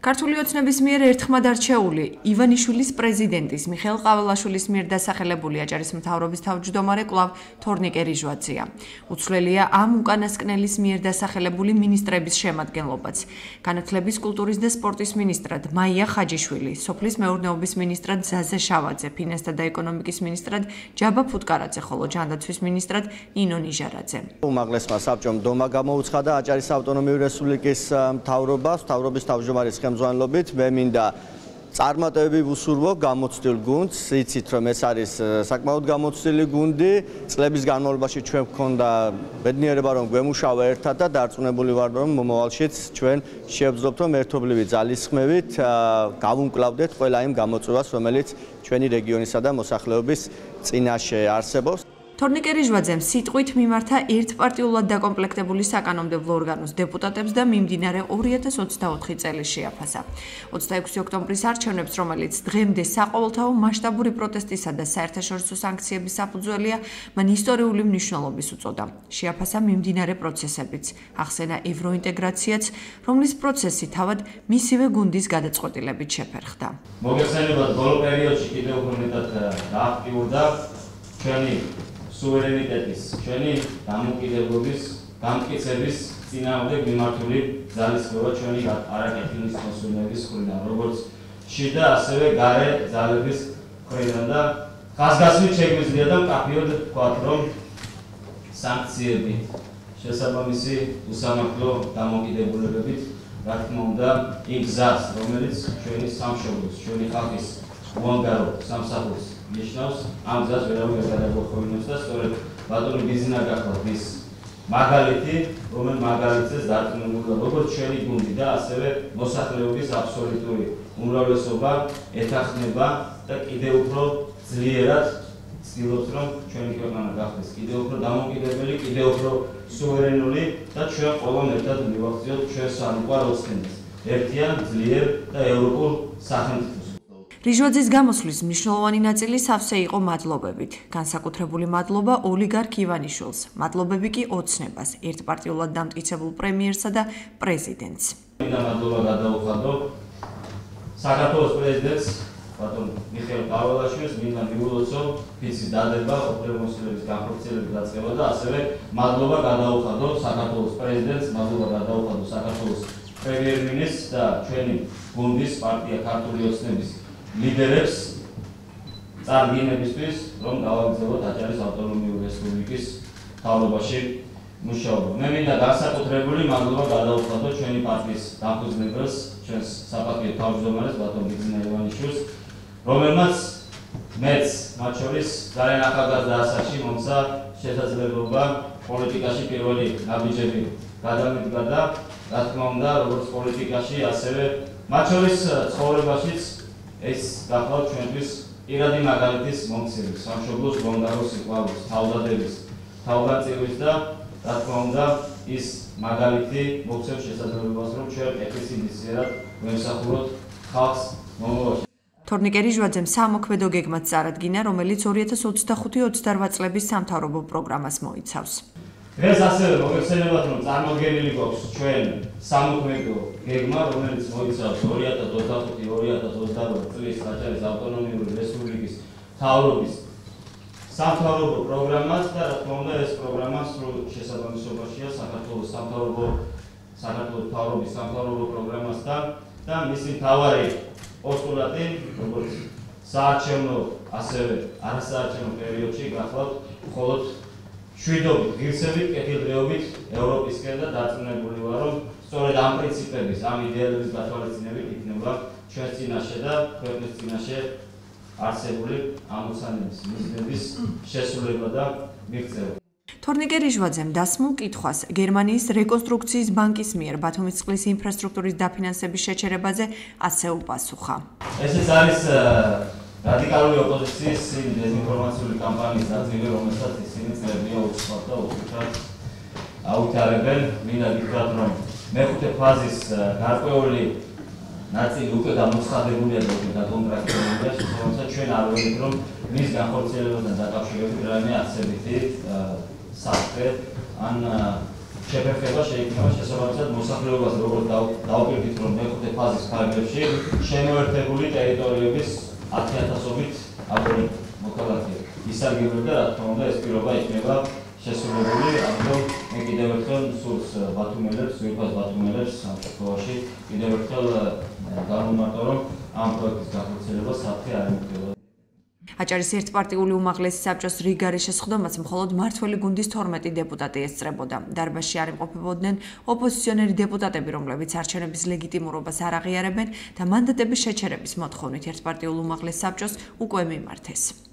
ქართული ოცნების მიერ ერთხმად არჩეული ივანიშვილის პრეზიდენტის მიხეილ ყაველაშვილის მიერ დასახელებული აჭარის მთავრობის თავმჯდომარე კვლავ თორნიკე რიჟვაძეა. უცვლელია ამ უკანასკნელის მიერ დასახელებული მინისტრების შემადგენლობაც. განათლების, კულტურის და სპორტის მინისტრად მაია ხაჯიშვილი, სოფლის მეურნეობის მინისტრად ზაზა შავაძე, ფინანსთა და ეკონომიკის მინისტრად ჯაბა ფუტკარაძე, ხოლო ჯანდაცვის მინისტრად ნინო ნიჟარაძე. უმაღლესმა საბჭომ დომა გამოუცხადა აჭარის ავტონომიური რესპუბლიკის მთავრობას, მთავრობის თავმჯდომარის ხელმძღვანელობით. მე მინდა წარმატებები ვუსურვო გამოცდილ გუნდს, იცით რომ ეს არის საკმაოდ გამოცდილი გუნდი. წლების განმავლობაში ჩვენ გვქონდა ბედნიერება რომ გვემუშავა ერთად და დარწმუნებული ვარ რომ მომავალშიც ჩვენ შევძლობთ რომ ერთობლივი ძალისხმევით გავუმკლავდეთ ყველა იმ გამოწვევას, რომელიც ჩვენი რეგიონისა და მოსახლეობის წინაშე არსებობს. თორნიკე რიჟვაძემ სიტყვით მიმართა ერთპარტიულად დაკომპლექტებული საკანონმდებლო ორგანოს დეპუტატებს და მიმდინარე 2024 წელი შეაფასა. 26 ოქტომბრის არჩევნებს, რომელიც დღემდე საყოველთაო მასშტაბური პროტესტისა და საერთაშორისო სანქციების საფუძველია, მან ისტორიული მნიშვნელობის უწოდა. შეაფასა მიმდინარე პროცესებიც, ახსენა ევროინტეგრაციაც, რომლის პროცესი თავად მისივე გუნდის გადაწყვეტილებით შეფერხდა. მოგეხსენებათ, ბოლო პერიოდში კიდევ უფრო მეტად გააქტიურდა ჩვენი სუვერენიტეტის, ჩვენი დამოუკიდებლობის, გამტკიცების წინააღმდეგ მიმართული ძალისხმევა ჩვენი არაკეთილ მოსვლების მხრიდან, როგორც შიდა, ასევე გარე ძალების მხრიდან და ხაზგასმით შეგვიძლია და მკაფიოდ ვთქვათ, რომ სანქციებით, შესაბამისი უსამართლო დამოკიდებულებებით, რა თქმა უნდა, იმ გზას, რომელიც ჩვენი სამშობლოს, ჩვენი ხალხის უანგარო სამსახურს ნიშნავს, ამ გზას ვერავინ ვერ გადაგვეხმაროს და სწორედ ბატონი ბიზნა გახლავთ ის მაგალითი, რომელიც მაგალითს დარწმუნებული როგორც ჩვენი გუნდი და ასევე მოსახლეობის აბსოლუტური უმრავლესობა ეთანხმება და კიდევ უფრო ძლიერად ცდილობს რომ ჩვენი ქვეყანა გახდეს კიდევ უფრო დამოუკიდებელი, კიდევ უფრო სუვერენული და ჩვენ ყველამ ერთად მივახციოთ ჩვენ სამყარო ოცნებას, ერთიან, ძლიერ და ევროპულ სახელმწიფოს. რიჟვაძის გამოსვლის მნიშვნელოვანი ნაწილი სავსე იყო მადლობებით. განსაკუთრებული მადლობა ოლიგარქ ივანიშვილს, მადლობები კი ოცნებას, ერთპარტიულად დამტკიცებულ პრემიერსა და პრეზიდენტს. მინდა მადლობა გადაუხადო საქართველოს პრეზიდენტს, ბატონ მიხეილ ყაველაშვილს, მინდა მიულოცო ფიცის დადება, ოპერმოსილების განხორციელების დაწყება და ასევე მადლობა გადაუხადო საქართველოს პრეზიდენტს, მადლობა გადაუხადო საქართველოს პრემიერ-მინისტრს და ჩვენი გუნდის პარტია ქართული ოცნების ლიდერებს წარდგინებისთვის, რომ გავაგრძელოთ აჭარის ავტონომიური რესპუბლიკის მთავრობაში მუშაობა. მე მინდა განსაკუთრებული მადლობა გადაუხადო ჩვენი პარტიის დამფუძნებელს, ჩვენს საპატიო თავმჯდომარეს ბატონ ბიზნა ივანიშვილს, რომელმაც მეც მათ შორის ძალიან ახალგაზრდა ასაკში მომცა შესაძლებლობა პოლიტიკაში პირველი ნაბიჯები გადამიდგა და რა თქმა უნდა, როგორც პოლიტიკაში, ასევე მათ შორის ცხოვრებაშიც ეს გახლავთ ჩვენთვის პირადი მაგალითის მომცემი, სამშობლოს გონდარო სიყვარულის, თავდადების, თავგანწირვის და რა თქმა უნდა ის მაგალითი მოგცემს შესაძლებლობას, რომ ჩვენ ეფიციენტად ვემსახუროთ ხალხს მომავალში. თორნიკე რიჟვაძემ სამოქმედო გეგმაც წარადგინა, რომელიც 2025-28 წლების სამთავრობო პროგრამას მოიცავს. დღეს ასევე მოგეხსენებათ, რომ წარმოდგენილი გვაქვს ჩვენ სამოქმედო გეგმა, რომელიც მოიცავს 2025-2028 წლის აჭარის ავტონომიური რესპუბლიკის მთავრობის სამთავრობო პროგრამას და რა თქმა უნდა ეს პროგრამა სრულ შესაბამისობაშია საქართველოს მთავრობის სამთავრობო პროგრამასთან და მისი მთავარი პოსტულატი, როგორც საარჩევნო, ასევე არასაარჩევნო პერიოდში გახლავთ მხოლოდ შვიდობით, ღირსებით, კეთილდღეობით ევროპისკენ და დარწმუნებული ვარ, რომ სწორედ ამ პრინციპების, ამ იდეალების გათვალისწინებით იქნება ჩვენს წინაშე და ქვეყნის წინაშე არსებული ამოცანების, მიზნების შესრულება და მიღწევა. თორნიკე რიჟვაძემ დასმულ კითხვას გერმანიის რეკონსტრუქციის ბანკის მიერ ბათუმის წყლის ინფრასტრუქტურის დაფინანსების შეჩერებაზე ასე უპასუხა. ესეც არის რადიკალური ოპოზიციის დეзинფორმაციული კამპანიის ნაწილი, რომელსაც ისინი წერია უცხოად და უხუცად აუთავებენ. მინდა გითხრათ, რომ მეხუთე ფაზის გარკვეული ნაწილი უკვე გამოცხადებულია და უკვე დაკონტრაქტებულია, შესაბამისად ჩვენ არ ვერით, რომ მის განხორციელებასთან დაკავშირებით რაიმე არსებითი საფრთხე ან შეფერხება შეიქმნება შესაბამისად მოსახლეობას როგორც დავუკვირდით რომ მეხუთე ფაზის ფარგლებში შემოერთებული ტერიტორიების 10,000-ობით მოქალაქე ისარგებლება და რა თქმა უნდა ეს პირობა იქნება შესრულებული ამიტომ მე კიდევ ერთხელ სურს ბათუმელებს, ვირფას ბათუმელებს ამ შემთხვევაში კიდევ ერთხელ გამომარტო რომ ამ პროექტის გახორციელება საფრთხე არ ემუქრება. აჭარის ერთპარტიული უმაღლესი საბჭოს რიგარის შესხდომას მხოლოდ მმართველი გუნდის 12 დეპუტატი ესწრებოდა. დარბაზში არ იმყოფებოდნენ ოპოზიციონერი დეპუტატები, რომლებიც არჩევნების ლეგიტიმურობას არ აღიარებენ და მანდატების შეჩერების მოთხოვნით ერთპარტიულ უმაღლეს საბჭოს უკვე მიმართეს.